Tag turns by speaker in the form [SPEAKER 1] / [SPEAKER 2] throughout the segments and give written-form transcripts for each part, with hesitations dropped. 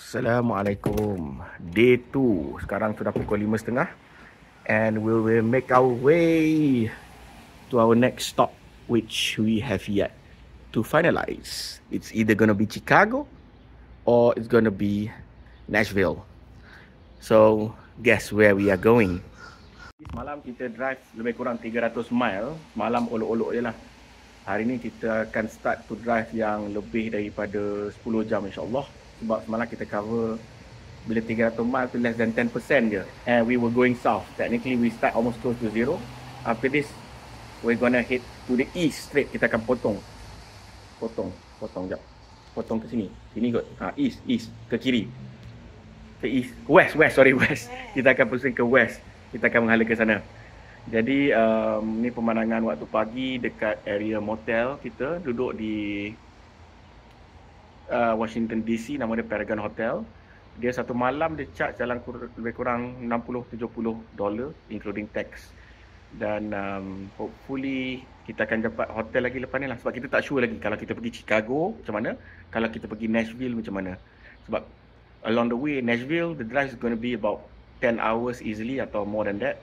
[SPEAKER 1] Assalamualaikum. Day 2. Sekarang sudah pukul 5.30 and we will make our way to our next stop, which we have yet to finalize. It's either going to be Chicago or it's going to be Nashville. So, guess where we are going? Semalam kita drive lebih kurang 300 mile. Malam olok-olok je lah. Hari ni kita akan start to drive yang lebih daripada 10 jam insyaAllah. Sebab semalam kita cover bila 300 mile tu less than 10% je. And we were going south. Technically we start almost close to zero. After this, we're gonna head to the east straight. Kita akan potong jap. Potong ke sini. Sini kot. East ke kiri. Ke east. West. Kita akan pusing ke west. Kita akan menghala ke sana. Jadi ni pemandangan waktu pagi dekat area motel kita. Duduk di Washington DC, nama dia Paragon Hotel. Dia satu malam dia charge dalam lebih kurang $60-70 including tax. Dan hopefully kita akan dapat hotel lagi lepas ni lah. Sebab kita tak sure lagi kalau kita pergi Chicago macam mana, kalau kita pergi Nashville macam mana. Sebab along the way Nashville, the drive is going to be about 10 hours easily atau more than that.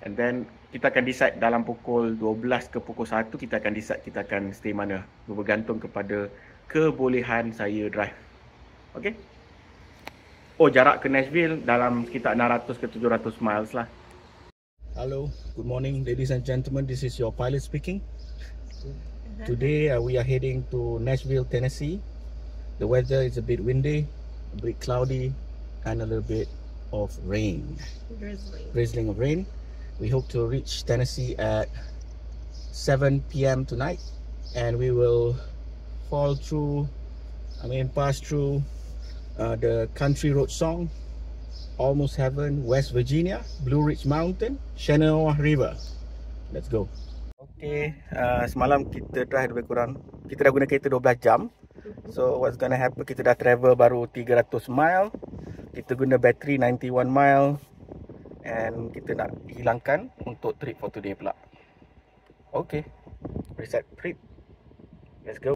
[SPEAKER 1] And then kita akan decide dalam pukul 12 ke pukul 1 kita akan decide kita akan stay mana. Bergantung kepada kebolehan saya drive. Okay? Oh, jarak ke Nashville dalam sekitar 600 ke 700 miles lah. Hello, good morning ladies and gentlemen. This is your pilot speaking. Today we are heading to Nashville, Tennessee. The weather is a bit windy, a bit cloudy, and a little bit of rain. Drizzling of rain. We hope to reach Tennessee at 7 p.m. tonight, and we will pass through the country road song, Almost Heaven, West Virginia, Blue Ridge Mountain, Shenandoah River. Let's go. Okay, semalam kita drive lebih kurang, kita dah guna kereta 12 jam. So what's gonna happen, kita dah travel baru 300 mile. Kita guna bateri 91 mile. And kita nak hilangkan untuk trip for today pula. Okay, reset trip. Let's go.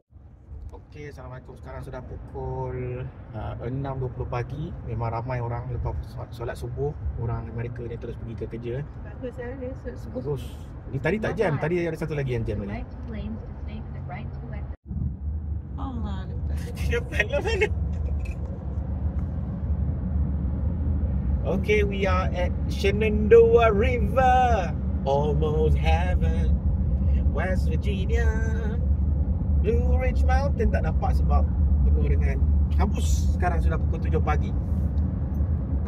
[SPEAKER 1] Okay, Assalamualaikum. Sekarang sudah pukul 6.20 pagi. Memang ramai orang lepas solat subuh. Orang Amerika ni terus pergi ke kerja.
[SPEAKER 2] Bagus lah ni solat subuh.
[SPEAKER 1] Bagus. Ni tadi tak jam. Tadi ada satu lagi yang jam lagi.
[SPEAKER 2] Allah,
[SPEAKER 1] depan lah mana? Okay, we are at Shenandoah River, Almost Heaven, West Virginia, Blue Ridge Mountain. Tak nampak sebab penuh dengan kabus. Sekarang sudah pukul 7 pagi.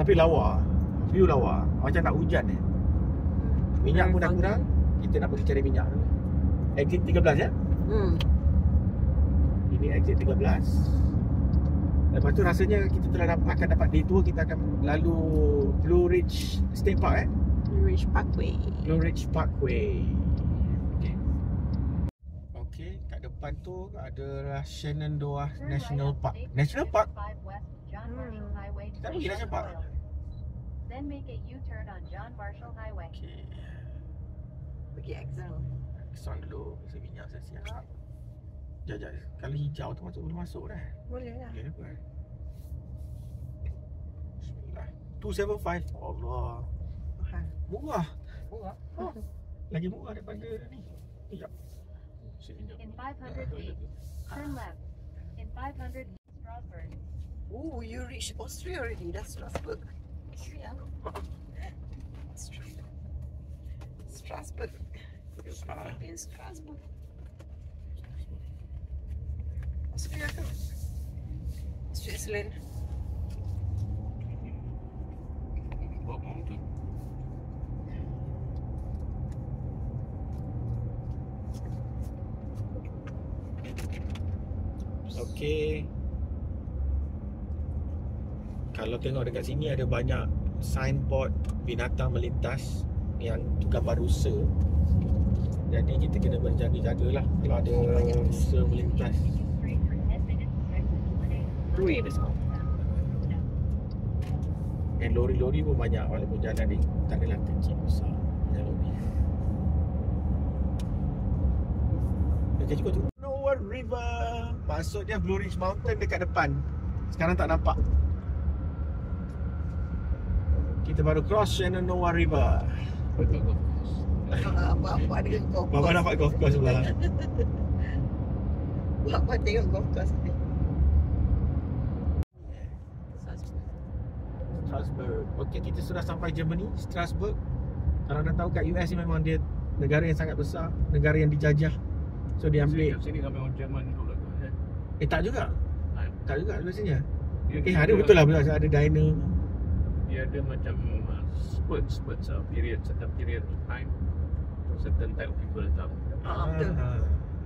[SPEAKER 1] Tapi lawa, view lawa. Macam nak hujan ni. Minyak pun dah kurang. Kita nak pergi cari minyak dulu. Exit 13 ya? Ini exit 13. Lepas tu rasanya kita telah akan dapat detour. Kita akan lalu Blue Ridge State Park
[SPEAKER 2] Blue Ridge Parkway.
[SPEAKER 1] Blue Ridge Parkway. Okay, kat depan tu adalah Shenandoah National Park. National Park? Kita pergi National Park.
[SPEAKER 3] Then make a U-turn on John Marshall Highway.
[SPEAKER 1] Okay,
[SPEAKER 2] Pergi Exxon.
[SPEAKER 1] Exxon dulu. Isi minyak saya siap. Jajak, kalau hijau tu boleh masuk dah.
[SPEAKER 2] Boleh lah.
[SPEAKER 1] Boleh apa? Bismillah. 275. Allah. Murah.
[SPEAKER 2] Murah.
[SPEAKER 1] Oh, lagi murah daripada ni. Sekejap.
[SPEAKER 3] In 500 feet, turn left. In 500 feet, Strasbourg.
[SPEAKER 2] Oh, you reached Austria already. That's Strasbourg. Austria. Strasbourg. In Strasbourg. Austria ke? Switzerland.
[SPEAKER 1] Okay. Kalau tengok dekat sini ada banyak signboard binatang melintas yang gambar rusa. Jadi kita kena berjaga-jaga lah kalau ada rusa melintas. Lori ada semua. Dan lori-lori pun banyak walaupun jalan ni tak adalah kecil besar. Banyak lori. Dekat juga tu Shenandoah River. Maksudnya Blue Ridge Mountain dekat depan. Sekarang tak nampak.
[SPEAKER 4] Kita baru cross Shenandoah River.
[SPEAKER 5] Betul golf course.
[SPEAKER 2] Bapak dengan golf
[SPEAKER 4] Bapa
[SPEAKER 2] course.
[SPEAKER 4] nampak golf course sebelah.
[SPEAKER 2] Bapak tengok golf course ni.
[SPEAKER 4] Strasbourg. Okey, kita sudah sampai Germany, Strasbourg. Kalau nak tahu kat US ni memang dia negara yang sangat besar, negara yang dijajah. So dia ambil
[SPEAKER 5] Sini ramai orang Jerman dulu lah tu.
[SPEAKER 4] tak juga. Tak juga biasanya.
[SPEAKER 5] Dia
[SPEAKER 4] Ada betul lah betul ada diner.
[SPEAKER 5] Dia ada macam spurts period, certain period of time, certain type of people datang.
[SPEAKER 2] Betul.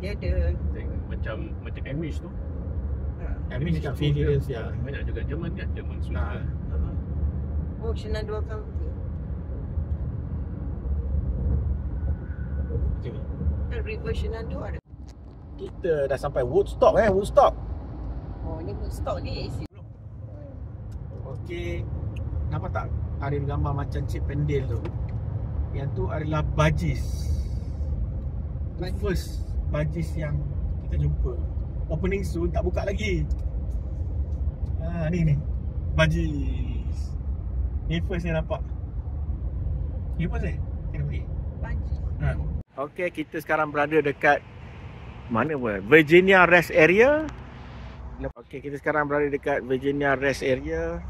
[SPEAKER 2] Dia ada.
[SPEAKER 5] Macam Amish tu.
[SPEAKER 4] Amish kat Philadelphia.
[SPEAKER 5] Banyak juga Jerman kan, Jerman Switzerland.
[SPEAKER 2] Oh, Shenandoah County.
[SPEAKER 4] Okay.
[SPEAKER 2] Kan River Shenandoah ada.
[SPEAKER 4] Kita dah sampai Woodstock Woodstock.
[SPEAKER 2] Oh, ni Woodstock ni AC.
[SPEAKER 4] Okey. Nampak tak? Ada gambar macam cik pendil tu. Yang tu adalah bajis. First bajis yang kita jumpa. Opening soon tak buka lagi. Ni bajis. Ni first yang nampak. Ni first kita pergi.
[SPEAKER 2] Banji.
[SPEAKER 4] Okey, kita sekarang berada dekat mana pun? Virginia Rest Area. Okey, kita sekarang berada dekat Virginia Rest Area.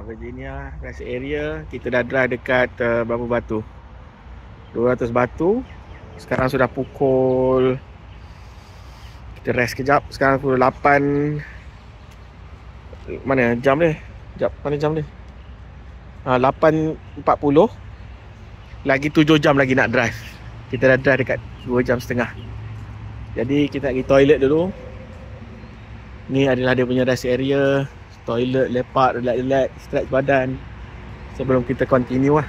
[SPEAKER 4] Virginia Rest Area. Kita dah drive dekat berapa batu? 200 batu. Sekarang sudah pukul, kita rest kejap. Sekarang pukul 8. Mana jam dia? Mana jam dia? 8.40. Lagi 7 jam lagi nak drive. Kita dah drive dekat 2 jam setengah. Jadi kita nak pergi toilet dulu. Ni adalah dia punya rest area. Toilet, lepak, relax, stretch badan sebelum kita continue lah.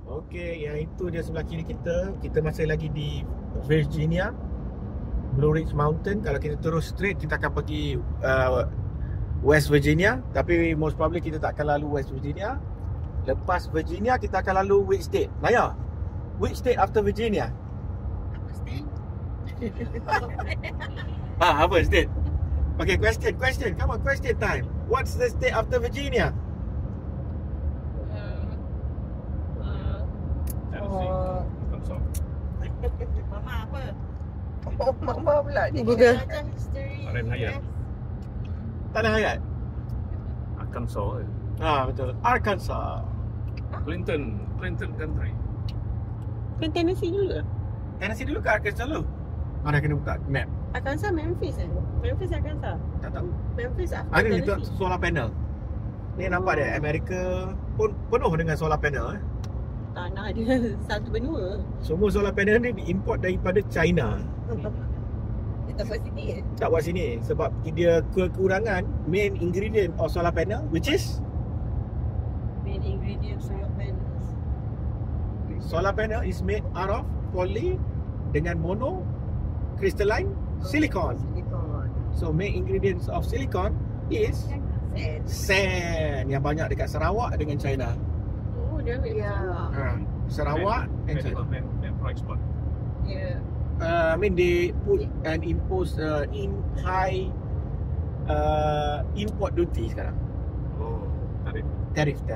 [SPEAKER 4] Okey, yang itu dia sebelah kiri kita. Kita masih lagi di Virginia, Blue Ridge Mountain. Kalau kita terus straight, kita akan pergi West Virginia. Tapi most probably kita tak akan lalu West Virginia. Lepas Virginia, kita akan lalu which state? Naya, which state after Virginia?
[SPEAKER 2] Apa state?
[SPEAKER 4] Apa state? Okay, question. Come on, question time. What's the state after Virginia?
[SPEAKER 2] Mama apa? Oh, Mama pula ni.
[SPEAKER 4] Google.
[SPEAKER 5] Fahrenheit.
[SPEAKER 4] Tanah Hayat.
[SPEAKER 5] Arkansas.
[SPEAKER 4] Betul. Arkansas.
[SPEAKER 5] Clinton country.
[SPEAKER 2] Kan Tennessee dulu.
[SPEAKER 4] Tennessee dulu ke Arkansas dulu? Mana kena buka map?
[SPEAKER 2] Arkansas Memphis Memphis Arkansas.
[SPEAKER 4] Tak tahu.
[SPEAKER 2] Memphis
[SPEAKER 4] Ada itu solar panel. Ni nampak dia, Amerika pun penuh dengan solar panel.
[SPEAKER 2] Tanah dia satu benua.
[SPEAKER 4] Semua solar panel ni diimport daripada China.
[SPEAKER 2] Dia tak buat sini kan?
[SPEAKER 4] Tak buat sini sebab dia kekurangan main ingredient of solar panel, which is
[SPEAKER 2] Main ingredient solar panels.
[SPEAKER 4] solar panel is made out of poly dengan mono crystalline silicon. So main ingredients of silicon is sand yang banyak dekat Sarawak dengan China.
[SPEAKER 2] Oh, dia ambil
[SPEAKER 4] Sarawak and China.
[SPEAKER 5] Price spot.
[SPEAKER 2] Ya.
[SPEAKER 4] I mean they put and impose in high import duty sekarang.
[SPEAKER 5] Oh,
[SPEAKER 4] Tarif.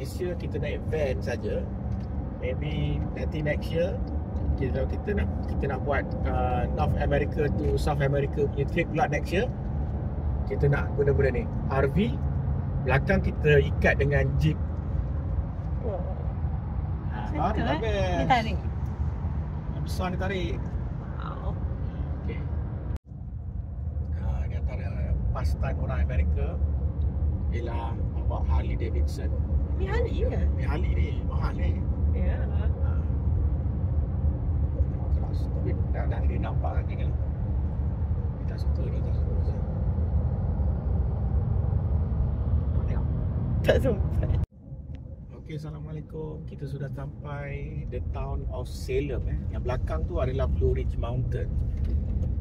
[SPEAKER 4] This year kita naik van saja. Maybe nanti next year kita nak buat North America to South America punya trip pula next year. Kita nak guna benda ni RV, belakang kita ikat dengan jeep. Baru dah best.
[SPEAKER 2] Ni tarik.
[SPEAKER 4] Yang besar ni tarik.
[SPEAKER 2] Wow.
[SPEAKER 4] Okay. Ni antara pastime orang Amerika ialah bawa Harley Davidson.
[SPEAKER 2] Ni Harley ke?
[SPEAKER 4] Ni Harley ni mahal ni.
[SPEAKER 2] Ya.
[SPEAKER 4] Keras. Tapi dah dia nampak kan tinggal. Dia tak suka je. Tengok.
[SPEAKER 2] Tak sempat.
[SPEAKER 4] Okay, Assalamualaikum. Kita sudah sampai the town of Salem. Yang belakang tu adalah Blue Ridge Mountain.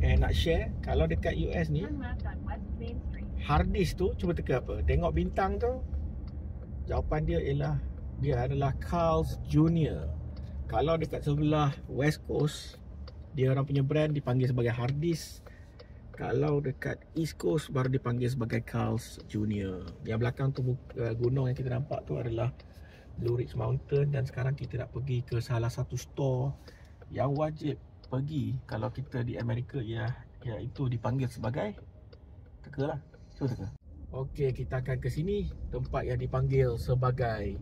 [SPEAKER 4] Nak share, kalau dekat US ni,
[SPEAKER 3] Turn left on West Main Street.
[SPEAKER 4] Hardis tu, cuba teka apa? Tengok bintang tu. Jawapan dia ialah dia adalah Carl's Jr. Kalau dekat sebelah West Coast, dia orang punya brand dipanggil sebagai Hardis. Kalau dekat East Coast baru dipanggil sebagai Carl's Jr. Yang belakang tu gunung yang kita nampak tu adalah Blue Ridge Mountain. Dan sekarang kita nak pergi ke salah satu store yang wajib pergi kalau kita di Amerika, iaitu dipanggil sebagai teka lah. So teka. Okey, kita akan ke sini, tempat yang dipanggil sebagai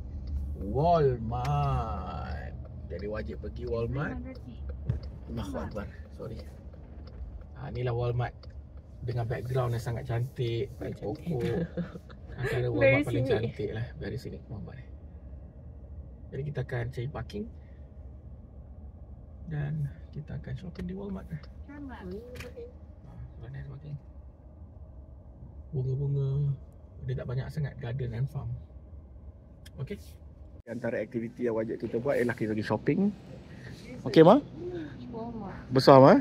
[SPEAKER 4] Walmart. Jadi wajib pergi Walmart.
[SPEAKER 3] 300 feet.
[SPEAKER 4] Allahu Akbar. Sorry. Inilah Walmart dengan background yang sangat cantik, banyak pokok. Antara Walmart paling cantik lah dari sini Walmart. Jadi kita akan cari parking dan kita akan shopping di Walmart.
[SPEAKER 3] Turn left.
[SPEAKER 4] Mana parking? Bunga-bunga dia tak banyak sangat, garden and farm. Okey. Antara aktiviti yang wajib kita buat ialah kita pergi shopping. Okey, Ma?
[SPEAKER 3] Walmart.
[SPEAKER 4] Besar, Ma?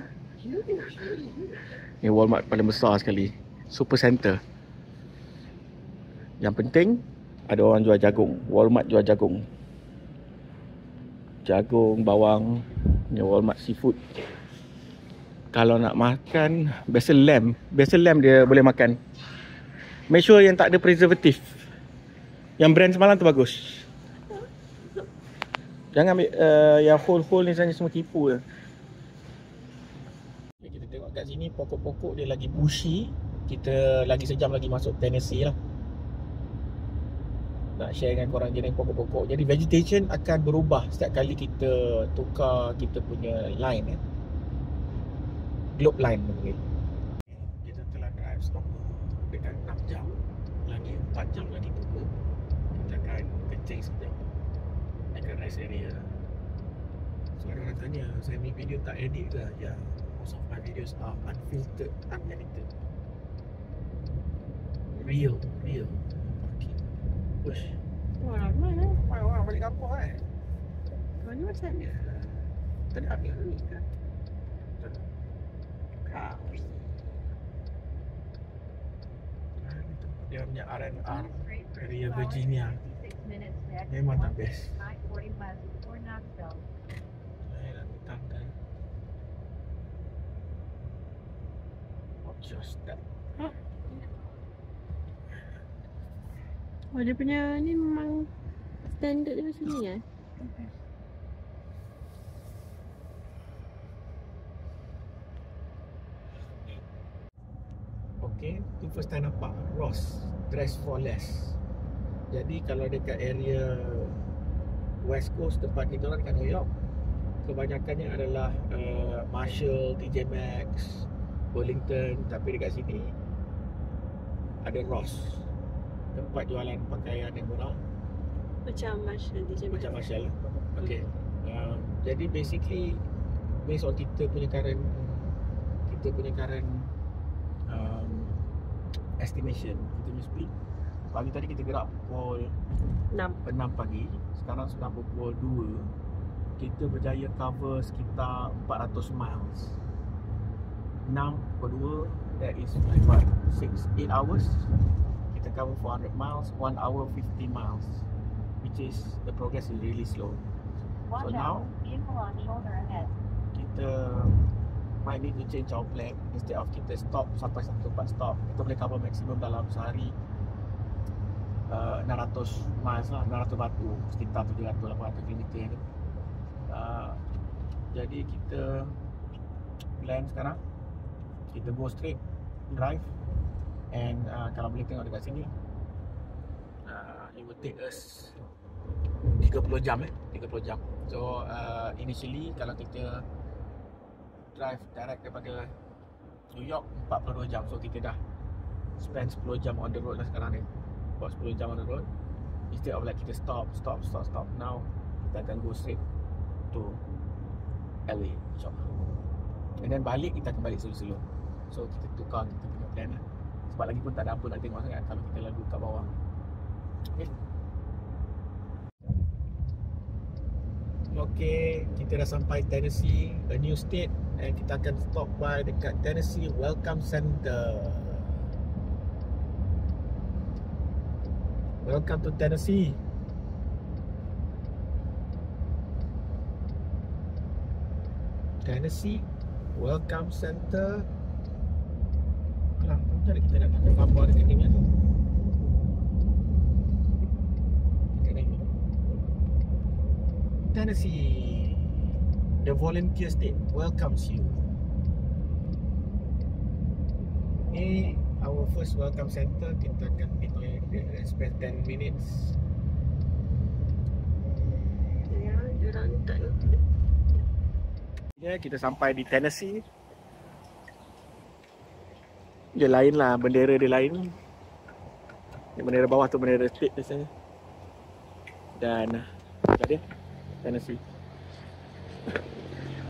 [SPEAKER 4] Ni Walmart paling besar sekali. Super center. Yang penting ada orang jual jagung. Walmart jual jagung. Jagung, bawang. Ni Walmart seafood. Kalau nak makan basil lamb dia boleh makan. Make sure yang tak ada preservatif. Yang brand semalam tu bagus. Jangan ambil yang whole ni saja, semua tipu je. Kita tengok kat sini pokok-pokok dia lagi bushy. Kita lagi sejam lagi masuk Tennessee lah. Nak share dengan korang jenis pokok-pokok. Jadi vegetation akan berubah setiap kali kita tukar kita punya line globe line panggil. Kita telah drive stop dekat 6 jam. Lagi 4 jam lagi tunggu. Kita akan kencing sekejap dekat rest area. So ada orang tanya, saya ni video tak edit ke? Ya, most of my videos are unfiltered, unedited. Real. Okay. Push.
[SPEAKER 2] Wah, mana?
[SPEAKER 4] Wah, balik kampung
[SPEAKER 2] Mana macam ni?
[SPEAKER 4] Tadi ambil ni kan. Dia punya R&R area Virginia. Memang tak best. Saya nak tangga. Watch your step.
[SPEAKER 2] Oh, dia punya ni memang standard dia macam ni
[SPEAKER 4] Okay, tu first time nampak Ross Dress for Less. Jadi kalau dekat area West Coast tempat kita orang dekat New York, kebanyakannya adalah Marshall, TJ Maxx, Burlington. Tapi dekat sini ada Ross, tempat jualan pakaian yang murah.
[SPEAKER 2] Macam Marshall, DJ Maxx.
[SPEAKER 4] Macam Marshall lah. Okay. Jadi basically based on kita punya current estimation, kita punya speed. Pagi tadi kita gerak pukul 6 pagi. Sekarang sudah pukul 2. Kita berjaya cover sekitar 400 miles. 6 pukul 2, that is like what? 8 hours. Kita cover 400 miles, 1 hour 50 miles, which is the progress is really slow. So now kita might need to change our plan. Instead of kita stop sampai satu tempat stop, kita boleh cover maksimum dalam sehari 600 miles lah, 600 batu, sekitar 700-800 km ni. Jadi kita plan sekarang, kita go straight drive. And kalau boleh tengok dekat sini, it will take us 30 jam 30 jam. So initially kalau kita drive direct daripada New York 42 jam. So kita dah spend 10 jam on the road lah sekarang ni. About 10 jam on the road. Instead of like kita stop. Now kita akan go straight to LA, insyaAllah. And then balik kita akan balik slow. So kita tukar kita punya plan lah. Sebab lagi pun tak ada apa nak tengok sangat kalau kita lalu kat bawah. Okay, kita dah sampai Tennessee, a new state, and kita akan stop by dekat Tennessee Welcome Center. Welcome to Tennessee. Tennessee Welcome Center. Macam mana kita nak pakai gambar dekat ni tu? Dekat ni. Tennessee. The volunteer state welcomes you. Ni our first welcome center. Kita akan pergi toilet dia. Spend 10 minutes.
[SPEAKER 2] Ya, diorang tak.
[SPEAKER 4] Ya, kita sampai di Tennessee. Dia lain lah, bendera dia lain. Bendera bawah tu bendera state biasanya. Dan dia Tennessee.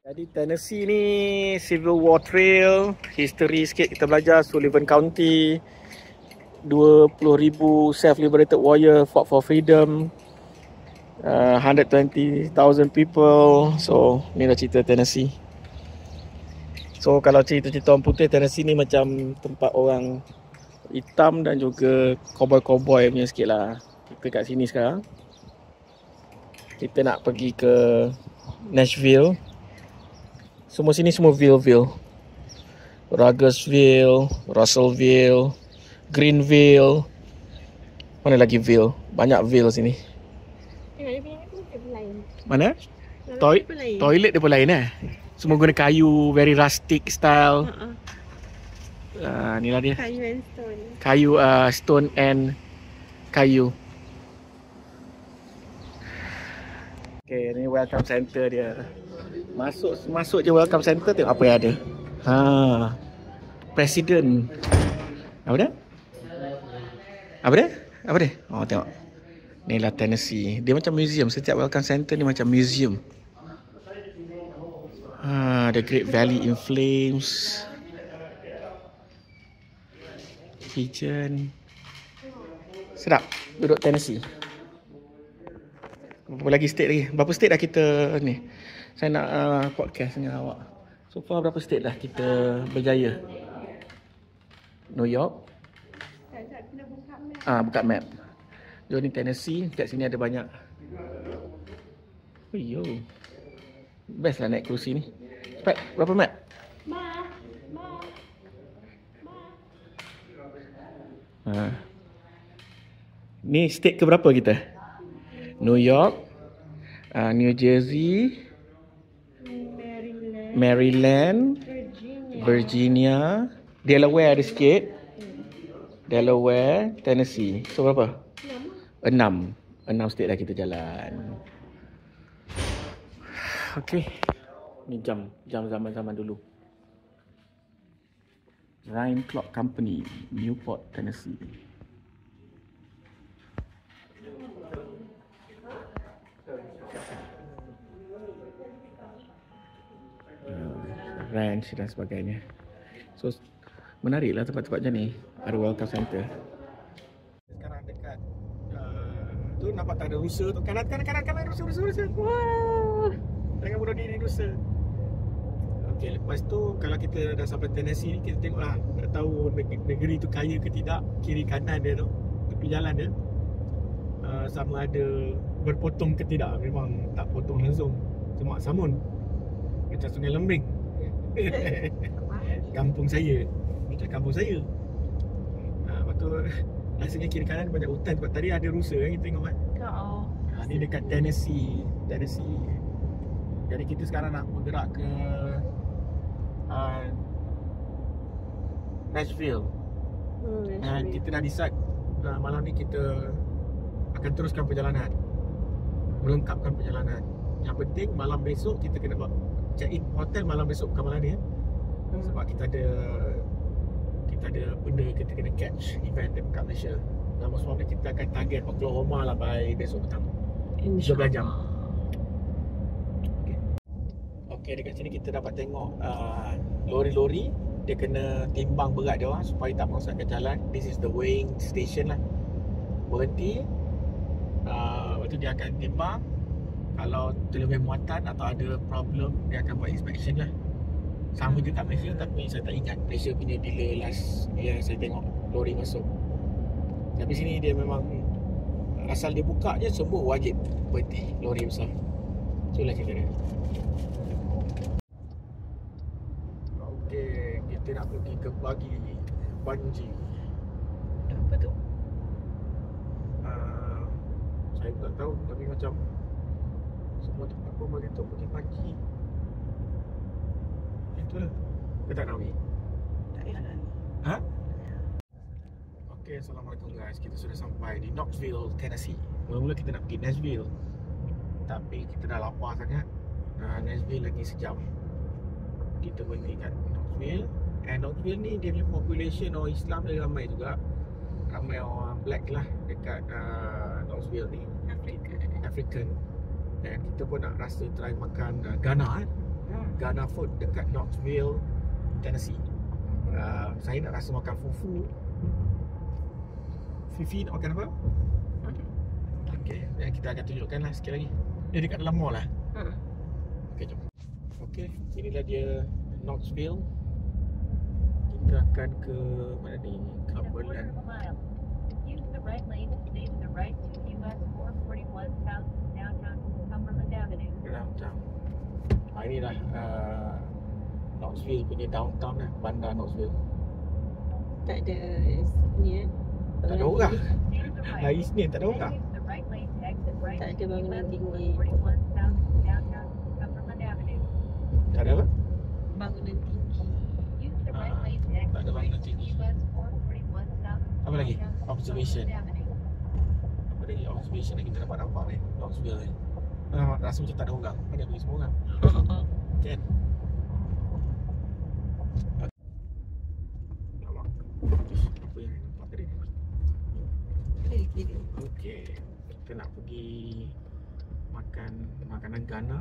[SPEAKER 4] Jadi Tennessee ni Civil War Trail, history sikit kita belajar. Sullivan County, 20,000 self-liberated warrior fought for freedom, 120,000 people. So ni dah cerita Tennessee. So kalau cerita-cerita orang putih, Tennessee ni macam tempat orang hitam dan juga cowboy-cowboy punya sikit lah. Kita kat sini sekarang. Kita nak pergi ke Nashville. Semua sini semua Ville. Ruggusville, Russellville, Greenville. Mana lagi Ville? Banyak Ville sini.
[SPEAKER 2] Tengok dia punya pun lain.
[SPEAKER 4] Mana?
[SPEAKER 2] Toilet pun lain.
[SPEAKER 4] Toilet dia pun lain Semua guna kayu, very rustic style. Inilah dia.
[SPEAKER 2] Kayu and stone.
[SPEAKER 4] Kayu, stone and kayu. Okay, ni welcome center dia. Masuk je welcome center, tengok apa yang ada. Presiden. Apa dia? Oh, tengok. Ni lah Tennessee. Dia macam museum. Setiap welcome center ni macam museum. The Great Valley in Flames. Kitchen. Sedap duduk Tennessee. Berapa lagi state lagi? Berapa state dah kita ni? Saya nak podcast dengan awak. So far berapa state dah kita berjaya? New York. Buka map. Jom ni Tennessee. Kat sini ada banyak. Yo. Best lah naik kerusi ni. Cepat, berapa map? Ni state ke berapa kita? New York, New Jersey, Maryland, Virginia, Delaware ada sikit. Delaware, Tennessee. So berapa? 6 state dah kita jalan. Okay. Ni jam zaman-zaman dulu. Rhine Clock Company, Newport, Tennessee. Ranch dan sebagainya. So menariklah tempat-tempat macam ni. Ada welcome center. Sekarang dekat tu nampak tak ada rusa tu. Kanan rusa.
[SPEAKER 2] Wah.
[SPEAKER 4] Jangan bunuh diri rusa. Okey, lepas tu kalau kita dah sampai Tennessee ni, kita tengoklah nak tahu negeri tu kaya ke tidak. Kiri kanan dia tu, tepi jalan dia, sama ada berpotong ke tidak. Memang tak potong langsung. Semak samun. Macam Sungai Lembing. Kampung saya. Macam kampung saya. Lepas tu rasanya kiri kanan banyak hutan. Sebab tadi ada rusa kan kita tengok kan. Ni dekat Tennessee. Jadi kita sekarang nak bergerak ke Nashville. Kita dah decide malam ni kita akan teruskan perjalanan, melengkapkan perjalanan. Yang penting malam besok kita kena buat check in hotel malam besok, bukan malam ni sebab kita ada benda kita kena catch event dekat Malaysia. Nama sebab ni kita akan target Oklahoma lah by besok petang 12 jam. Okay, dekat sini kita dapat tengok lori-lori. Dia kena timbang berat dia orang supaya tak merosakkan jalan. This is the weighing station lah. Berhenti, lepas tu dia akan timbang. Kalau terlebih muatan atau ada problem, dia akan buat inspection lah. Sama juga kat Malaysia, tapi saya tak ingat Malaysia punya delay last yang saya tengok lori masuk. Tapi sini dia memang asal dia buka je, semua wajib berhenti lori besar. Itulah cerita dia. Okay, kita nak pergi ke bungee.
[SPEAKER 2] Apa tu?
[SPEAKER 4] Saya tak tahu, tapi macam semua tempat pun bagi tahu pergi bungee. Itulah. Kita tak nak pergi.
[SPEAKER 2] Tak payah lah.
[SPEAKER 4] Ha? Okay, Assalamualaikum guys. Kita sudah sampai di Knoxville, Tennessee. Mula-mula kita nak pergi Nashville, tapi kita dah lapar sangat. Nashville lagi sejam. Kita berhenti kat Knoxville. And Knoxville ni dia punya population orang Islam dia ramai juga. Ramai orang black lah dekat Knoxville ni, African. Dan kita pun nak rasa try makan Ghana Ghana food dekat Knoxville, Tennessee. Saya nak rasa makan fufu. Fifi nak makan apa? Okay, dan kita akan tunjukkan lah sikit lagi. Dia dekat dalam mall lah. Okay, jom. Okay, inilah dia Knoxville. Kita akan ke mana ni?
[SPEAKER 3] In a quarter
[SPEAKER 4] Cumberland.
[SPEAKER 3] of a mile, use the right lane to stay to the right to US 441 South downtown Cumberland Avenue.
[SPEAKER 4] Downtown. Inilah Knoxville punya downtown lah, bandar Knoxville.
[SPEAKER 2] Tak ada ni
[SPEAKER 4] Tak ada orang.
[SPEAKER 3] Stay to the right.
[SPEAKER 4] Hari Isnin tak ada orang.
[SPEAKER 3] Then use the right lane to exit right
[SPEAKER 2] Tak ada
[SPEAKER 3] to
[SPEAKER 2] bangunan
[SPEAKER 3] US
[SPEAKER 2] tinggi.
[SPEAKER 3] 441 South downtown Cumberland Avenue.
[SPEAKER 4] Tak ada apa?
[SPEAKER 2] bangunan tinggi.
[SPEAKER 3] Use the right lane to exit
[SPEAKER 4] Tak ada
[SPEAKER 3] right
[SPEAKER 4] bangunan
[SPEAKER 3] to
[SPEAKER 4] tinggi.
[SPEAKER 3] US 441 South
[SPEAKER 4] Apa lagi?
[SPEAKER 3] downtown
[SPEAKER 4] Observation.
[SPEAKER 3] Cumberland Avenue.
[SPEAKER 4] Apa lagi observation yang kita dapat nampak ni? Knoxville ni. Rasa macam tak ada orang. Mana pergi semua orang? Kan? Nampak? Apa yang nampak tadi?
[SPEAKER 2] Kiri.
[SPEAKER 4] Okey, kita nak pergi makan makanan Ghana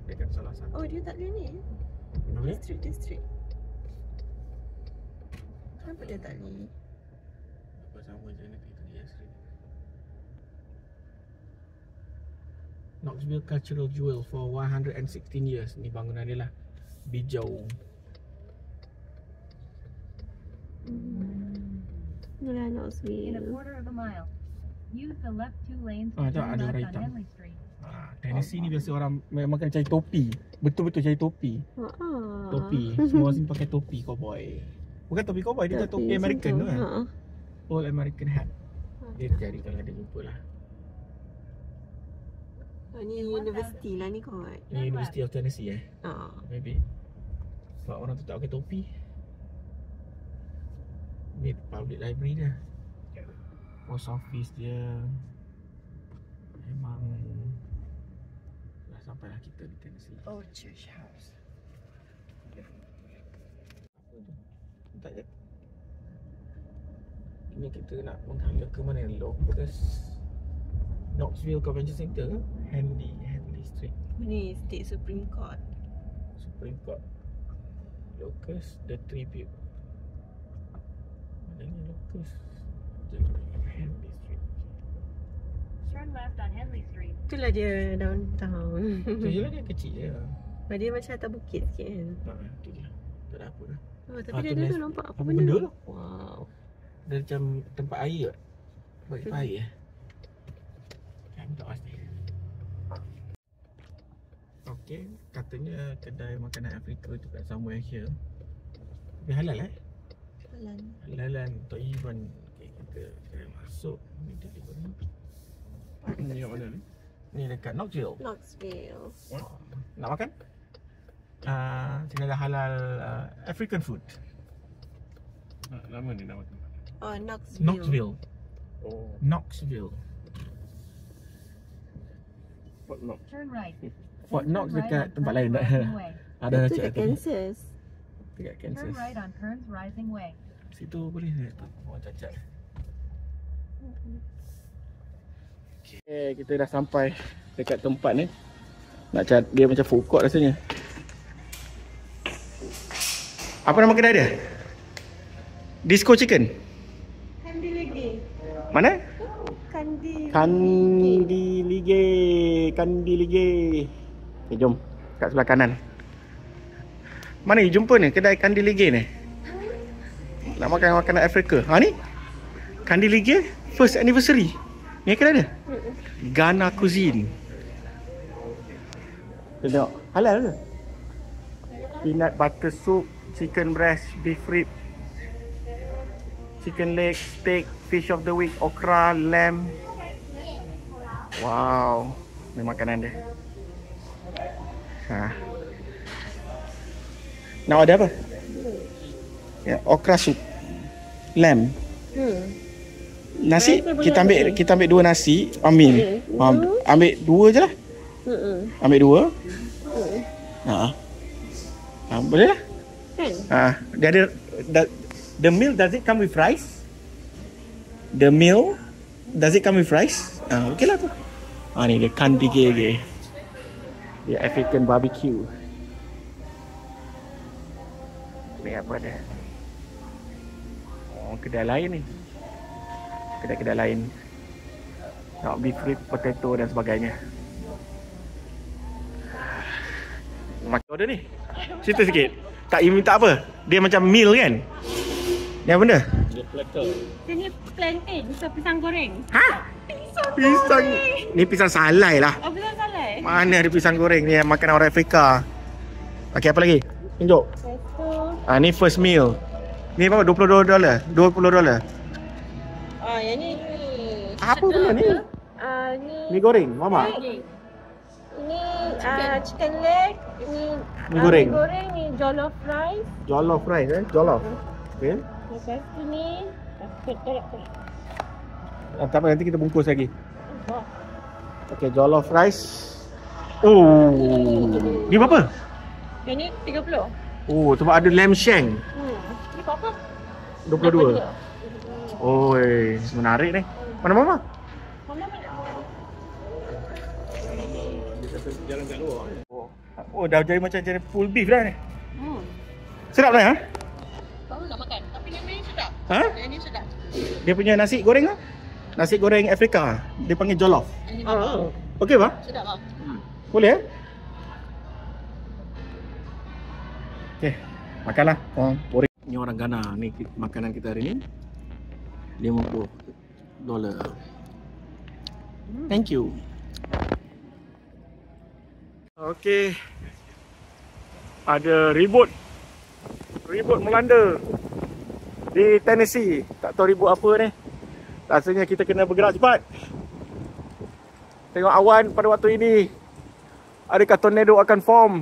[SPEAKER 4] dekat salah satu.
[SPEAKER 2] Oh, dia tak ada ni.
[SPEAKER 4] Mana?
[SPEAKER 2] District. Kenapa dia tak ni?
[SPEAKER 4] Apa sama je nanti tu dia street. Knoxville Cultural Jewel for 116 years. Ni bangunan dia lah. Bijou.
[SPEAKER 2] Inilah
[SPEAKER 3] In a
[SPEAKER 2] Knoxville.
[SPEAKER 3] quarter of a mile, use the left 2 lanes
[SPEAKER 4] Ah,
[SPEAKER 3] to
[SPEAKER 4] tak,
[SPEAKER 3] turn
[SPEAKER 4] ada
[SPEAKER 3] left
[SPEAKER 4] orang
[SPEAKER 3] on
[SPEAKER 4] hitam.
[SPEAKER 3] Henley Street.
[SPEAKER 4] Tennessee ni biasa orang makan cari topi. Betul-betul cari topi.
[SPEAKER 2] Ah.
[SPEAKER 4] Topi. Semua sini pakai topi cowboy. Bukan topi cowboy, dia topi American tu kan. All American hat. Dia cari kalau ada jumpa lah.
[SPEAKER 2] Ni universiti lah ni kot.
[SPEAKER 4] Ni University of Tennessee maybe. Sebab orang tu tak pakai topi. Ni public library dia. Post office dia. Memang dah sampailah kita di Tennessee.
[SPEAKER 2] Oh, church house.
[SPEAKER 4] Tak je. Ini kita nak menghala ke mana? Locust Knoxville Convention Center ke? Henley Street,
[SPEAKER 2] Ni State Supreme Court.
[SPEAKER 4] Supreme Court. Locust The Tribute. Mana ni Locust? Henley Street.
[SPEAKER 3] Turn left on Henley Street.
[SPEAKER 2] Itulah dia downtown.
[SPEAKER 4] Tu je lah, dia kecil je.
[SPEAKER 2] Dia macam atas bukit sikit kan.
[SPEAKER 4] Tu je. Tak ada apa dah.
[SPEAKER 2] Oh, tapi
[SPEAKER 4] Ah,
[SPEAKER 2] dia
[SPEAKER 4] tu
[SPEAKER 2] tu
[SPEAKER 4] nest-
[SPEAKER 2] nampak apa
[SPEAKER 4] apa
[SPEAKER 2] benda
[SPEAKER 4] benda
[SPEAKER 2] tu?
[SPEAKER 4] tu?
[SPEAKER 2] Wow.
[SPEAKER 4] Dia macam tempat air tak? Tempat air Kami tak pasti. Okay, katanya kedai makanan Afrika tu kat somewhere here. Tapi halal
[SPEAKER 2] Jalan.
[SPEAKER 4] Halalan untuk Ivan. Okay, kita kena masuk. Ni dia di mana? Ni kat mana ni? Ni dekat Knoxville.
[SPEAKER 2] Knoxville.
[SPEAKER 4] Nak makan? Sini ada halal African food.
[SPEAKER 5] Nama ni nama tempat.
[SPEAKER 2] Oh, Knoxville.
[SPEAKER 4] Knoxville.
[SPEAKER 5] Oh,
[SPEAKER 4] Knoxville.
[SPEAKER 5] Fort Knox.
[SPEAKER 3] Turn right.
[SPEAKER 4] Fort
[SPEAKER 3] Then
[SPEAKER 4] Knox
[SPEAKER 3] turn right
[SPEAKER 4] dekat
[SPEAKER 3] on
[SPEAKER 4] tempat
[SPEAKER 3] Kearns
[SPEAKER 4] lain tak?
[SPEAKER 3] Rising Way.
[SPEAKER 4] Ada
[SPEAKER 2] Itu
[SPEAKER 4] cakap
[SPEAKER 2] dekat
[SPEAKER 4] tadi.
[SPEAKER 2] Kansas.
[SPEAKER 4] Dekat
[SPEAKER 3] Turn
[SPEAKER 4] Kansas.
[SPEAKER 3] right on Kearns Rising Way.
[SPEAKER 4] Situ boleh tak? Orang cacat. Okay, kita dah sampai dekat tempat ni. Nak cari dia macam food court rasanya. Apa nama kedai dia? Disco Chicken.
[SPEAKER 2] Kandi lagi.
[SPEAKER 4] Mana?
[SPEAKER 2] Kandi.
[SPEAKER 4] Kandi Lige. Okay, jom. Kat sebelah kanan. Mana you jumpa ni? Kedai Kandi Lige ni. Nak makan makanan Afrika. Ha ni? Kandi Lige first anniversary. Ni kedai dia. Ghana cuisine. Kita tengok. Halal ke? Peanut butter soup, chicken breast, beef rib. chicken leg, steak, fish of the week, okra, lamb. Wow, ni makanan dia. Ha. Nak order apa? Ya, okra soup. Lamb. Nasi kita ambil 2 nasi, ambil. Ambil 2 je lah. Ambil 2. Boleh lah. Dia ada the meal, does it come with rice? The meal does it come with rice? Okey lah tu. Ni dia kan dikir. Dia African barbecue. Ni apa dia? Kedai lain ni. Kedai-kedai lain. Nak beef rib, potato dan sebagainya. Makan order ni. Cerita sikit. Tak, you minta apa? Dia macam meal kan? Ni apa benda?
[SPEAKER 5] Dia platter.
[SPEAKER 2] Ini plantain, pisang goreng.
[SPEAKER 4] Ha? Pisang. Ni pisang salai lah.
[SPEAKER 2] Oh, pisang salai.
[SPEAKER 4] Mana ada pisang goreng ni, makanan orang Afrika. Okey, apa lagi? Tunjuk. Ni first meal. Ni berapa? $22. $20.
[SPEAKER 2] Yang ni.
[SPEAKER 4] Apa benda ni?
[SPEAKER 2] Ni
[SPEAKER 4] Mi goreng, mama.
[SPEAKER 2] ini chicken leg, ini
[SPEAKER 4] Mi goreng.
[SPEAKER 2] mi goreng, ni jollof rice.
[SPEAKER 4] Jollof rice Jollof. Okey.
[SPEAKER 2] Lepas tu ni tolak.
[SPEAKER 4] Tak apa, nanti kita bungkus lagi. Okey, jollof rice. Oh. Ni berapa?
[SPEAKER 2] Yang ni 30.
[SPEAKER 4] Oh, sebab ada lamb shank.
[SPEAKER 2] Ni berapa?
[SPEAKER 4] 22. Oi, menarik ni. Mana mama?
[SPEAKER 2] Mama mana?
[SPEAKER 5] Jalan kat luar.
[SPEAKER 4] Oh, dah jadi macam jadi full beef dah ni. Sedap dah ya?
[SPEAKER 2] Baru nak makan. Tapi yang ni sedap.
[SPEAKER 4] Ha?
[SPEAKER 2] Yang ni sedap.
[SPEAKER 4] Dia punya nasi goreng lah. Nasi goreng Afrika. Dia panggil jollof.
[SPEAKER 2] Yang ni memang
[SPEAKER 4] Okey ba?
[SPEAKER 2] sedap lah.
[SPEAKER 4] Boleh Okey, makanlah. Ni orang Ghana. Ni makanan kita hari ni. $50. Thank you. Okey. Ada ribut melanda di Tennessee. Tak tahu ribut apa ni. Rasanya kita kena bergerak cepat. Tengok awan pada waktu ini. Adakah tornado akan form?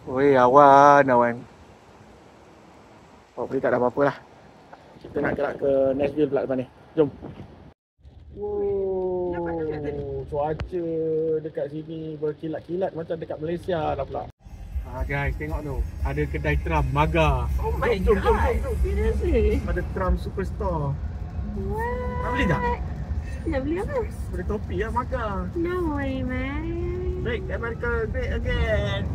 [SPEAKER 4] Oi, awan. Hopefully tak ada apa-apa lah. Kita nak gerak ke Nashville pula depan ni. Jom. Wow, cuaca dekat sini berkilat-kilat macam dekat Malaysia lah pula. Guys, tengok tu. Ada kedai Trump, Maga.
[SPEAKER 2] Oh my
[SPEAKER 4] jom.
[SPEAKER 2] god. Seriously?
[SPEAKER 4] Ada Trump Superstore.
[SPEAKER 2] What?
[SPEAKER 4] Nak beli tak?
[SPEAKER 2] Nak beli apa?
[SPEAKER 4] Beli topi lah, Maga.
[SPEAKER 2] No way, man.
[SPEAKER 4] Make America great again.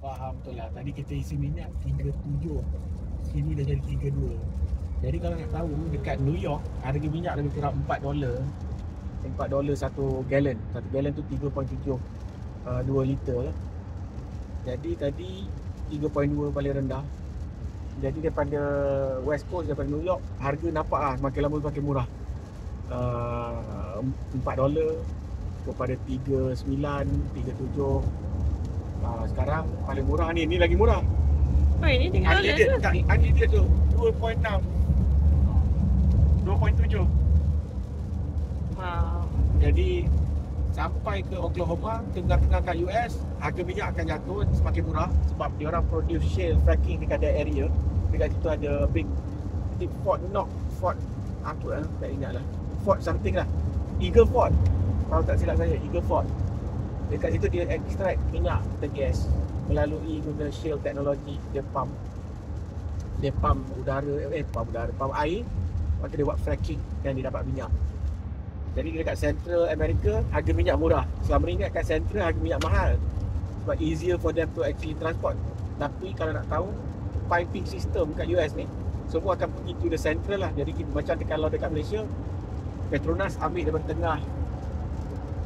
[SPEAKER 4] Faham betul lah. Tadi kita isi minyak 37. Sini dah jadi 32. Jadi kalau nak tahu, dekat New York harga minyak lebih kurang $4. $4 satu gallon. Satu gallon tu 3.7 2 liter lah. Jadi tadi 3.2 paling rendah. Jadi daripada West Coast, daripada New York, harga nampak lah semakin lama semakin murah. $4 kepada 39, 37. Sekarang paling murah ni lagi murah.
[SPEAKER 2] Oh, ini $3 tu.
[SPEAKER 4] Unleaded tu 2.6 2.7.
[SPEAKER 2] Wow.
[SPEAKER 4] Jadi sampai ke Oklahoma, tengah-tengah kat US, harga minyak akan jatuh semakin murah sebab dia orang produce shale fracking dekat that area. Dekat situ ada big Fort apa tak ingat lah. Fort something lah. Eagle Fort. Kalau tak silap saya, Eagle Fort. Dekat situ dia extract minyak atau gas melalui guna shale technology. Dia pump pump air. Lepas tu dia buat fracking dan dia dapat minyak. Jadi dekat Central America harga minyak murah. Selama ni kat Central harga minyak mahal. Sebab easier for them to actually transport. Tapi kalau nak tahu, piping system kat US ni semua akan pergi to the Central lah. Jadi macam kalau dekat Malaysia, Petronas ambil daripada tengah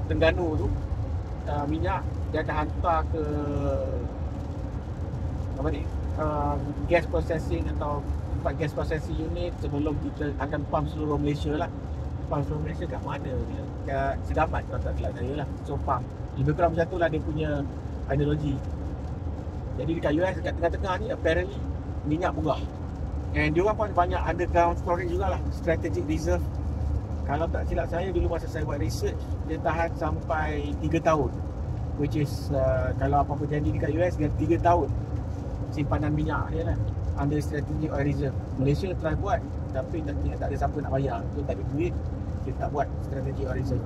[SPEAKER 4] Terengganu tu minyak, dia akan hantar ke apa ni, gas processing atau tempat gas processing unit sebelum kita akan pump seluruh Malaysia lah. Pump seluruh Malaysia kat mana? Kat Sedamat kalau tak silap saya lah. So pump lebih kurang macam tu lah dia punya ideologi. Jadi dekat US, dekat tengah-tengah ni apparently minyak murah. And dia orang pun banyak underground storage jugalah, strategic reserve. Kalau tak silap saya, dulu masa saya buat research, dia tahan sampai 3 tahun. Which is kalau apa-apa jadi dekat US, dia 3 tahun simpanan minyak dia lah, under strategic oil reserve. Malaysia try buat, tapi tak ada siapa nak bayar. So tak ada duit, dia tak buat strategic oil reserve.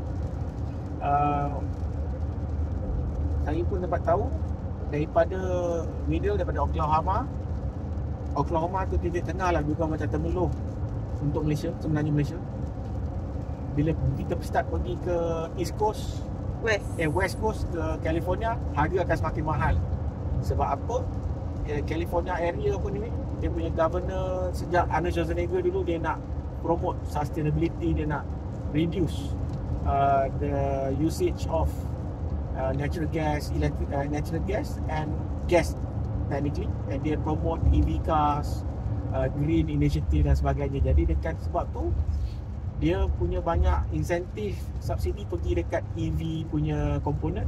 [SPEAKER 4] Saya pun dapat tahu daripada middle, daripada Oklahoma tu titik tengah lah, bukan macam Temerloh untuk Malaysia, sebenarnya Malaysia. Bila kita start pergi ke East Coast, West Coast ke California, harga akan semakin mahal. Sebab apa? California area pun ni, dia punya governor sejak Arnold Schwarzenegger dulu, dia nak promote sustainability, dia nak reduce the usage of natural gas and gas technically, and dia promote EV cars, green initiative dan sebagainya. Jadi dekat sebab tu dia punya banyak insentif, subsidi pergi dekat EV punya komponen,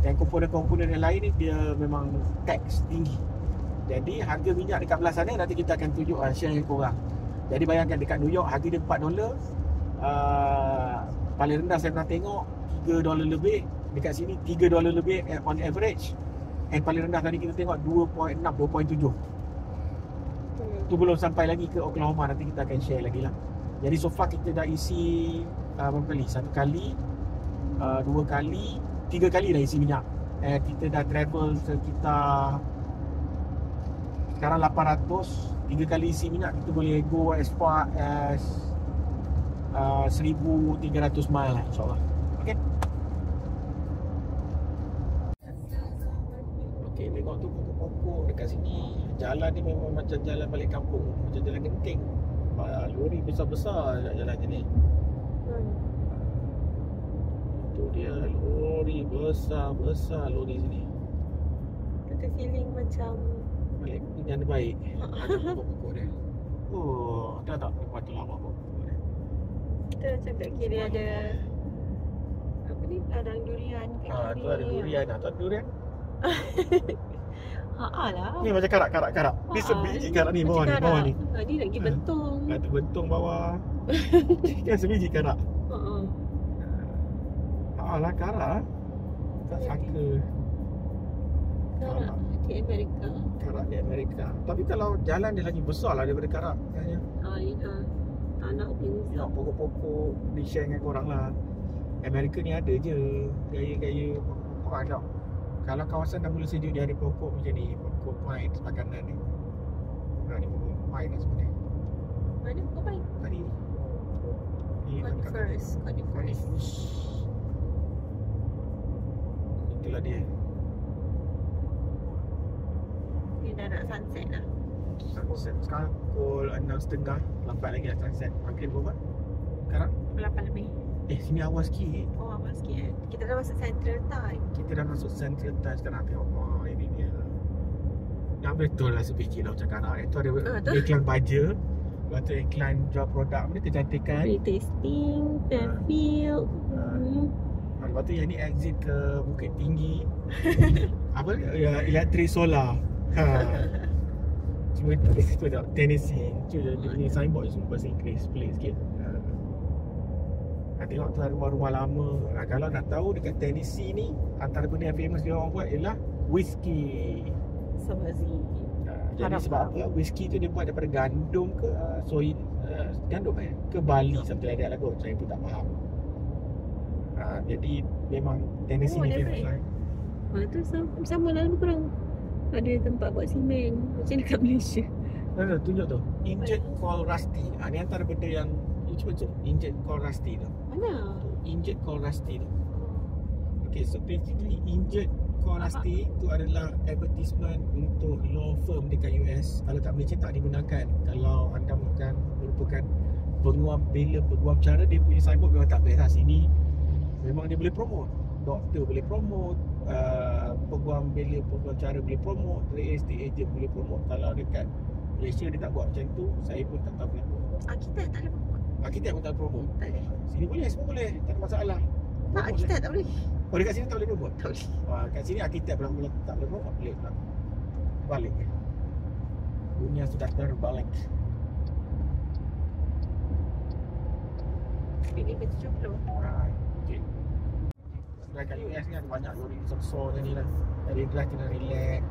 [SPEAKER 4] dan komponen-komponen yang lain ni dia memang tax tinggi. Jadi harga minyak dekat belah sana nanti kita akan tunjuk share dengan korang. Jadi bayangkan dekat New York harga dia $4, paling rendah saya pernah tengok $3 lebih, dekat sini $3 lebih on average, and paling rendah tadi kita tengok 2.6, 2.7. Tu belum sampai lagi ke Oklahoma, nanti kita akan share lagi lah. Jadi so far kita dah isi berapa kali? 1 kali, 2 kali, 3 kali dah isi minyak. Kita dah travel sekitar sekarang 800. 3 kali isi minyak kita boleh go as far as 1,300 mile lah, insyaAllah. Okay. Okay, tengok tu pokok-pokok dekat sini. Jalan ni memang macam jalan balik kampung, macam jalan genting. Lori besar-besar jalan ni. Itu dia, lori besar-besar lori sini.
[SPEAKER 2] Ada feeling macam
[SPEAKER 4] balik yang baik. Ada pokok-pokok dia. Oh, dah tak lepas tu lama pokok dia.
[SPEAKER 2] kita macam kat kiri ada apa ni, ladang durian kat kiri.
[SPEAKER 4] Tu ada durian. Tu ada durian.
[SPEAKER 2] Lah.
[SPEAKER 4] Ni macam karak. Ni sebiji karak ni bawah ni.
[SPEAKER 2] Ni lagi bentung.
[SPEAKER 4] Tu bentung bawah. Kan sebiji karak. Lah karak. Tak sangka.
[SPEAKER 2] Karak di Amerika.
[SPEAKER 4] Karak di Amerika. Tapi kalau jalan dia lagi besar lah daripada karak.
[SPEAKER 2] Ya. Tanah dia besar.
[SPEAKER 4] Pokok-pokok di share dengan korang lah. Amerika ni ada je gaya-gaya pokok ada. Kalau kawasan dah mula sejuk, dia ada pokok macam ni, pokok pine makanan ni. Ni pokok pine lah sebenarnya.
[SPEAKER 2] Mana pokok pine?
[SPEAKER 4] Tadi ni
[SPEAKER 2] Conifers.
[SPEAKER 4] Itulah dia.
[SPEAKER 2] Dia dah nak sunset lah.
[SPEAKER 4] Sunset sekarang pukul 6.30. Lambat lagi lah sunset. Maghrib berapa? Sekarang
[SPEAKER 2] 8 lebih.
[SPEAKER 4] sini awal sikit.
[SPEAKER 2] Oh, awal sikit. Kita dah masuk Central Time.
[SPEAKER 4] Kita dah masuk Central Time sekarang. Tengok, ini dia. Yang betul lah sebiji lah macam kanak. Itu ada iklan baja. Lepas tu iklan jual produk ni, kecantikan.
[SPEAKER 2] Free tasting, Fairfield.
[SPEAKER 4] Lepas tu yang ni exit ke Bukit Tinggi. Apa? Elektrik solar. Cuma tu tengok Tennessee. Cuma ni signboard semua bahasa Inggeris. Pelik sikit. Tengok tu rumah-rumah lama. Kalau nak tahu dekat Tennessee ni, antara benda yang famous dia orang buat ialah whisky.
[SPEAKER 2] Sabazi.
[SPEAKER 4] Jadi sebab apa? Whisky tu dia buat daripada gandum ke soy, gandum ke barley, something like that lah kot. Saya pun tak faham. Jadi memang Tennessee ni famous lah.
[SPEAKER 2] Tu sama lah lebih kurang. Ada tempat buat simen macam dekat Malaysia.
[SPEAKER 4] Tunjuk tu. Inject coal rusty. Ni antara benda yang cuba inject coal rusty tu.
[SPEAKER 2] Mana?
[SPEAKER 4] Inject coal rusty tu. Okay, so basically inject coal rusty tu adalah advertisement untuk law firm dekat US. Kalau kat Malaysia tak digunakan. Kalau anda merupakan penguam bela, penguam cara, dia punya signboard memang tak best lah. Sini memang dia boleh promote. Doktor boleh promote, penguam bela, penguam cara boleh promote, real estate agent boleh promote. Kalau dekat Malaysia dia tak buat macam tu, saya pun tak tahu kenapa.
[SPEAKER 2] Arkitek tak boleh promote.
[SPEAKER 4] Arkitek pun tak promote.
[SPEAKER 2] Tak boleh.
[SPEAKER 4] Sini boleh, semua boleh, tak ada masalah.
[SPEAKER 2] Tak, arkitek tak boleh.
[SPEAKER 4] Oh, dekat sini tak boleh promote?
[SPEAKER 2] Tak boleh.
[SPEAKER 4] Kat sini arkitek pula tak boleh promote, boleh pula. Balik. Dunia sudah terbalik.
[SPEAKER 2] Ini ke 70.
[SPEAKER 4] Okay. Dekat US ni ada banyak lori besar-besar macam ni lah. Jadi drive kena relax,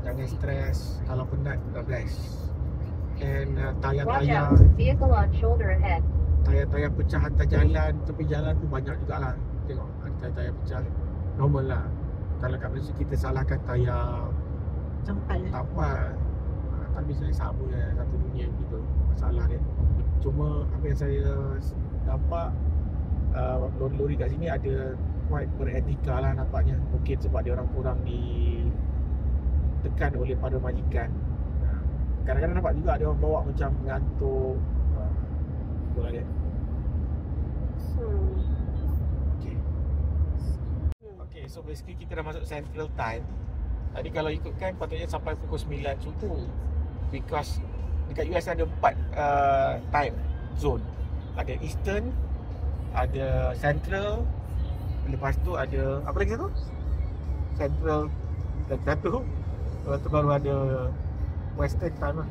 [SPEAKER 4] jangan stres. Kalau penat, relax. And
[SPEAKER 3] Watch
[SPEAKER 4] tayar-tayar
[SPEAKER 3] out. Vehicle on shoulder ahead.
[SPEAKER 4] tayar-tayar pecah atas jalan, tepi jalan pun banyak jugalah. Tengok ada tayar-tayar pecah. Normal lah. Kalau kat Malaysia kita salahkan tayar
[SPEAKER 2] Tampal.
[SPEAKER 4] tampal, tapi saya sama satu dunia begitu masalah dia. Cuma apa yang saya nampak, lori-lori kat sini ada quite beretika lah nampaknya. Mungkin sebab dia orang kurang ditekan oleh para majikan. Kadang-kadang nampak juga dia orang bawa macam mengantuk. Itulah dia. Okay. Okay, so basically kita dah masuk Central Time. Tadi kalau ikutkan patutnya sampai pukul 9 subuh. Because dekat US ada 4 time zone. Ada Eastern, ada Central, lepas tu ada apa lagi tu? Central dan satu. Lepas tu baru ada Western time lah.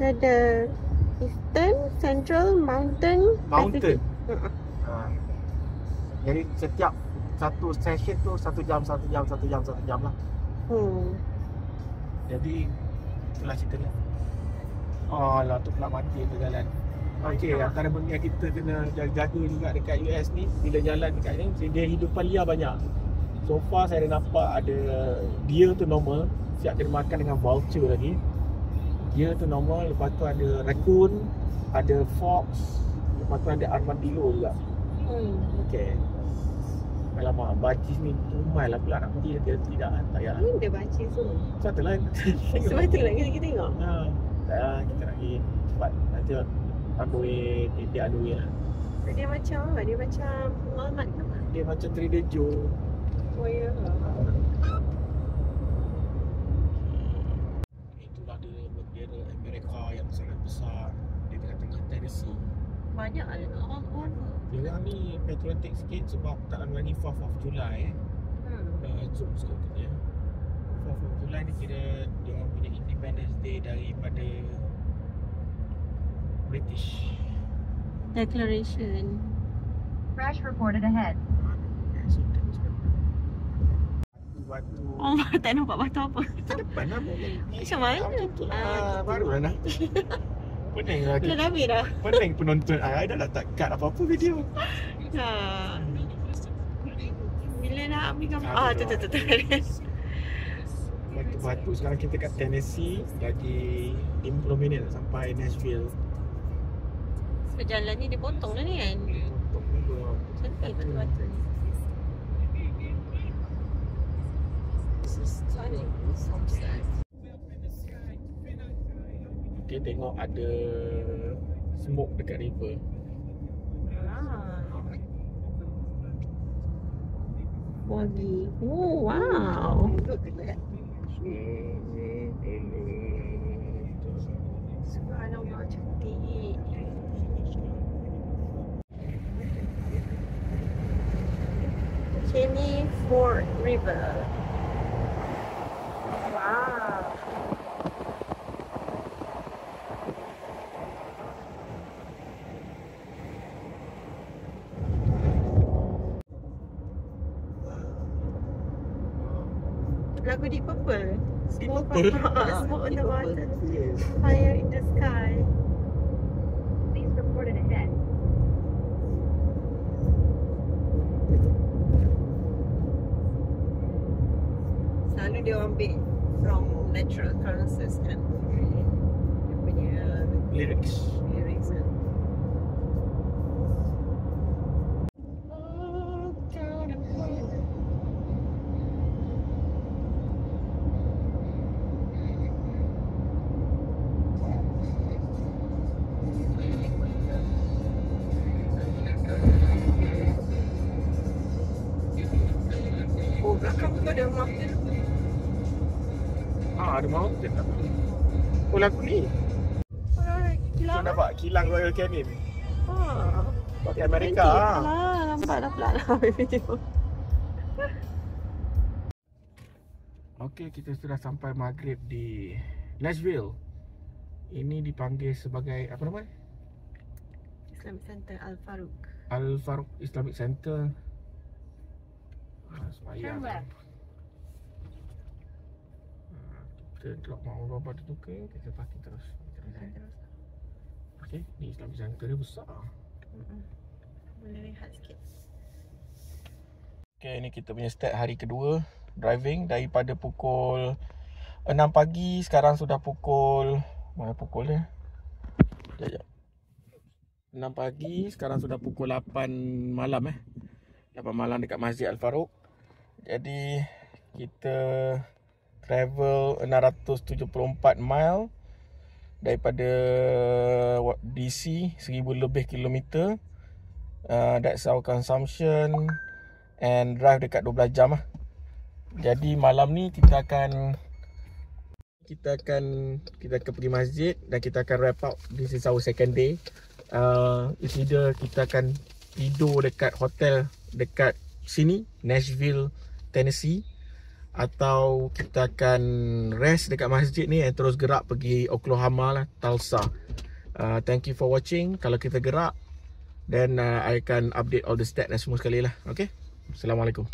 [SPEAKER 2] Ada Eastern, Central, Mountain.
[SPEAKER 4] Mountain.
[SPEAKER 2] Pacific.
[SPEAKER 4] Jadi setiap satu session tu 1 jam lah. Jadi itulah cerita dia. Oh lah tu pula mati tu jalan. Okey, antara benda yang kita kena jaga juga dekat US ni, bila jalan dekat ni, dia hidupan liar banyak. So far saya dah nampak ada deer tu normal, siap kena makan dengan vulture lagi. Deer tu normal, lepas tu ada raccoon, ada fox, lepas tu ada armadillo juga. Okey. Alamak, bacis ni tumai lah pula nak pergi dia tidak tak payah.
[SPEAKER 2] Mana dia baca semua?
[SPEAKER 4] Satu lah.
[SPEAKER 2] Sebab tu lah kita tengok.
[SPEAKER 4] Kita nak pergi cepat. Nanti underway, dia underway lah.
[SPEAKER 2] Dia macam apa? Dia macam Walmart ke apa?
[SPEAKER 4] Dia macam Trader Joe.
[SPEAKER 2] Oh ya.
[SPEAKER 4] Itulah dia bendera Amerika yang sangat besar di tengah-tengah Tennessee.
[SPEAKER 2] Banyak ada orang.
[SPEAKER 4] Dia ni patriotic sikit sebab tak lama lagi 4th of July Zoom sikit tu dia. 4th of July ni kira dia orang punya Independence Day daripada British.
[SPEAKER 2] Declaration.
[SPEAKER 3] Crash reported ahead.
[SPEAKER 4] Batu.
[SPEAKER 2] Oh, tak nampak batu apa.
[SPEAKER 4] Kita depan lah.
[SPEAKER 2] Macam mana?
[SPEAKER 4] Baru lah nak. Pening lah.
[SPEAKER 2] Dah habis dah.
[SPEAKER 4] Pening penonton. I dah tak cut apa-apa video.
[SPEAKER 2] Bila nak ambil gambar? Tu.
[SPEAKER 4] Batu-batu. Sekarang kita kat Tennessee. Jadi 50 minit sampai Nashville.
[SPEAKER 2] So jalan ni dia potong dah ni kan?
[SPEAKER 4] Potong juga.
[SPEAKER 2] Cantik batu-batu ni.
[SPEAKER 4] Dia tengok ada smoke dekat river.
[SPEAKER 2] Wagi. Oh, wow. Subhanallah, cantik. Cheney Ford River. Wow. Lagu Deep Purple. Smoke on the water.
[SPEAKER 4] Yes.
[SPEAKER 2] Fire in the sky.
[SPEAKER 3] Please report it ahead.
[SPEAKER 2] Selalu dia ambil from natural occurrences kan. Dia punya
[SPEAKER 4] Lyrics.
[SPEAKER 2] lyrics kan. Oh, belakang tu ada mountain.
[SPEAKER 4] Ada mountain tak? Oh lagu ni.
[SPEAKER 2] Kilang.
[SPEAKER 4] So nampak kilang Royal Canin. Pakai Amerika.
[SPEAKER 2] Nampak dah pula dah video.
[SPEAKER 4] Okey, kita sudah sampai maghrib di Nashville. Ini dipanggil sebagai apa nama?
[SPEAKER 2] Islamic Center Al-Faruq.
[SPEAKER 4] Al-Faruq Islamic Center.
[SPEAKER 3] Turn left.
[SPEAKER 4] Kita drop mau berapa tu ke, kita parking terus. Okay, ni Islamic Center dia besar.
[SPEAKER 2] Boleh lihat sikit.
[SPEAKER 4] Okay, ni kita punya start hari kedua driving daripada pukul 6 pagi, sekarang sudah pukul, mana pukul dia? Sekejap. 6 pagi, sekarang sudah pukul 8 malam 8 malam dekat Masjid Al-Faruq. Jadi kita travel 674 mile daripada DC, 1000 lebih kilometer. That's our consumption, and drive dekat 12 jam lah. Jadi malam ni kita akan pergi masjid dan kita akan wrap up. This is our second day. It's either kita akan tidur dekat hotel dekat sini, Nashville, Tennessee, atau kita akan rest dekat masjid ni and terus gerak pergi Oklahoma lah, Tulsa. Thank you for watching. Kalau kita gerak, then I akan update all the stats dan semua sekali lah. Okay, Assalamualaikum.